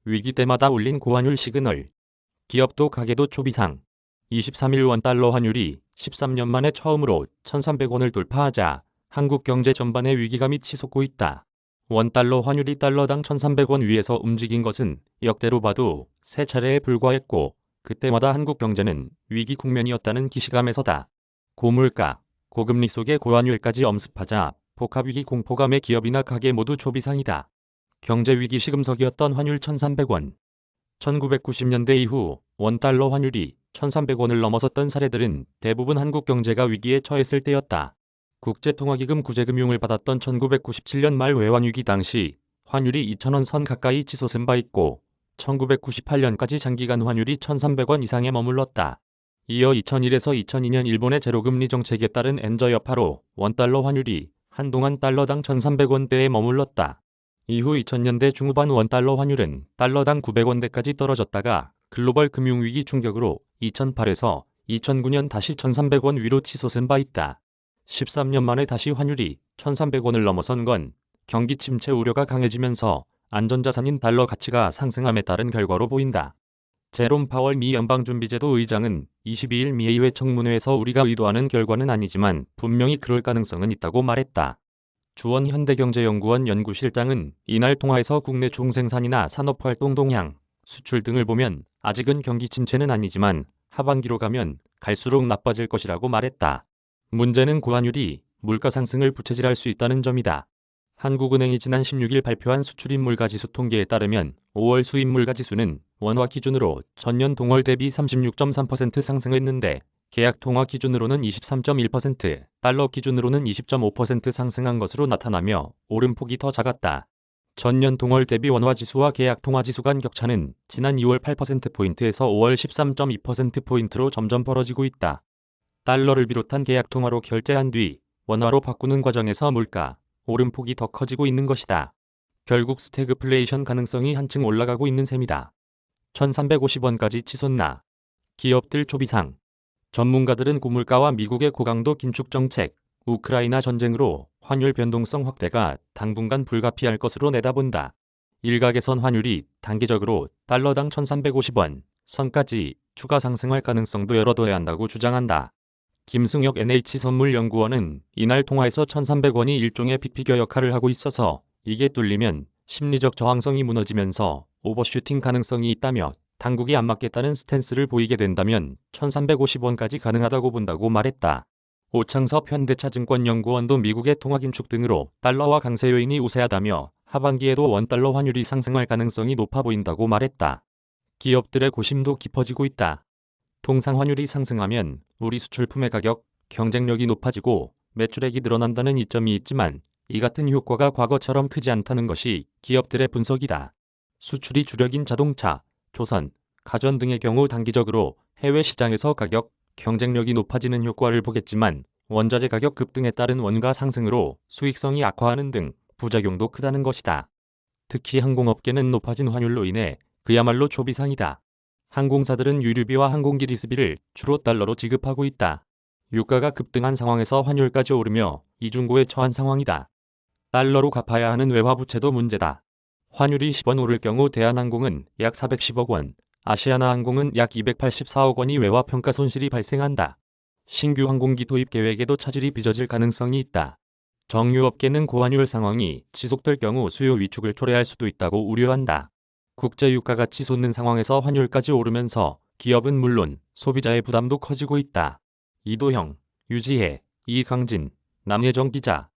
위기 때마다 울린 고환율 시그널. 기업도 가게도 초비상. 23일 원달러 환율이 13년 만에 처음으로 1,300원을 돌파하자 한국 경제 전반의 위기감이 치솟고 있다. 원달러 환율이 달러당 1,300원 위에서 움직인 것은 역대로 봐도 세 차례에 불과했고, 그때마다 한국 경제는 위기 국면이었다는 기시감에서다. 고물가, 고금리 속에 고환율까지 엄습하자 복합위기 공포감에 기업이나 가게 모두 초비상이다. 경제위기 시금석이었던 환율 1,300원. 1990년대 이후 원달러 환율이 1,300원을 넘어섰던 사례들은 대부분 한국 경제가 위기에 처했을 때였다. 국제통화기금 구제금융을 받았던 1997년 말 외환위기 당시 환율이 2,000원 선 가까이 치솟은 바 있고, 1998년까지 장기간 환율이 1,300원 이상에 머물렀다. 이어 2001에서 2002년 일본의 제로금리 정책에 따른 엔저 여파로 원달러 환율이 한동안 달러당 1,300원대에 머물렀다. 이후 2000년대 중후반 원달러 환율은 달러당 900원대까지 떨어졌다가 글로벌 금융위기 충격으로 2008에서 2009년 다시 1,300원 위로 치솟은 바 있다. 13년 만에 다시 환율이 1,300원을 넘어선 건 경기 침체 우려가 강해지면서 안전자산인 달러 가치가 상승함에 따른 결과로 보인다. 제롬 파월 미 연방준비제도 의장은 22일 미의회 청문회에서 우리가 의도하는 결과는 아니지만 분명히 그럴 가능성은 있다고 말했다. 주원 현대경제연구원 연구실장은 이날 통화에서 국내 총생산이나 산업활동 동향, 수출 등을 보면 아직은 경기 침체는 아니지만 하반기로 가면 갈수록 나빠질 것이라고 말했다. 문제는 고환율이 물가 상승을 부채질할 수 있다는 점이다. 한국은행이 지난 16일 발표한 수출입물가지수 통계에 따르면 5월 수입물가지수는 원화 기준으로 전년 동월 대비 36.3% 상승했는데, 계약 통화 기준으로는 23.1%, 달러 기준으로는 20.5% 상승한 것으로 나타나며 오름폭이 더 작았다. 전년 동월 대비 원화 지수와 계약 통화 지수 간 격차는 지난 2월 8%포인트에서 5월 13.2%포인트로 점점 벌어지고 있다. 달러를 비롯한 계약 통화로 결제한 뒤 원화로 바꾸는 과정에서 물가 오름폭이 더 커지고 있는 것이다. 결국 스태그플레이션 가능성이 한층 올라가고 있는 셈이다. 1,350원까지 치솟나. 기업들 초비상. 전문가들은 고물가와 미국의 고강도 긴축 정책, 우크라이나 전쟁으로 환율 변동성 확대가 당분간 불가피할 것으로 내다본다. 일각에선 환율이 단기적으로 달러당 1,350원 선까지 추가 상승할 가능성도 열어둬야 한다고 주장한다. 김승혁 NH선물연구원은 이날 통화에서 1,300원이 일종의 빅피겨 역할을 하고 있어서 이게 뚫리면 심리적 저항성이 무너지면서 오버슈팅 가능성이 있다며 당국이 안 맞겠다는 스탠스를 보이게 된다면 1,350원까지 가능하다고 본다고 말했다. 오창섭 현대차증권연구원도 미국의 통화긴축 등으로 달러와 강세 요인이 우세하다며 하반기에도 원달러 환율이 상승할 가능성이 높아 보인다고 말했다. 기업들의 고심도 깊어지고 있다. 통상 환율이 상승하면 우리 수출품의 가격, 경쟁력이 높아지고 매출액이 늘어난다는 이점이 있지만 이 같은 효과가 과거처럼 크지 않다는 것이 기업들의 분석이다. 수출이 주력인 자동차, 조선, 가전 등의 경우 단기적으로 해외 시장에서 가격, 경쟁력이 높아지는 효과를 보겠지만 원자재 가격 급등에 따른 원가 상승으로 수익성이 악화하는 등 부작용도 크다는 것이다. 특히 항공업계는 높아진 환율로 인해 그야말로 초비상이다. 항공사들은 유류비와 항공기 리스비를 주로 달러로 지급하고 있다. 유가가 급등한 상황에서 환율까지 오르며 이중고에 처한 상황이다. 달러로 갚아야 하는 외화부채도 문제다. 환율이 10원 오를 경우 대한항공은 약 410억 원, 아시아나항공은 약 284억 원이 외화평가 손실이 발생한다. 신규 항공기 도입 계획에도 차질이 빚어질 가능성이 있다. 정유업계는 고환율 상황이 지속될 경우 수요 위축을 초래할 수도 있다고 우려한다. 국제유가가 치솟는 상황에서 환율까지 오르면서 기업은 물론 소비자의 부담도 커지고 있다. 이도형, 유지혜, 이강진, 남예정 기자.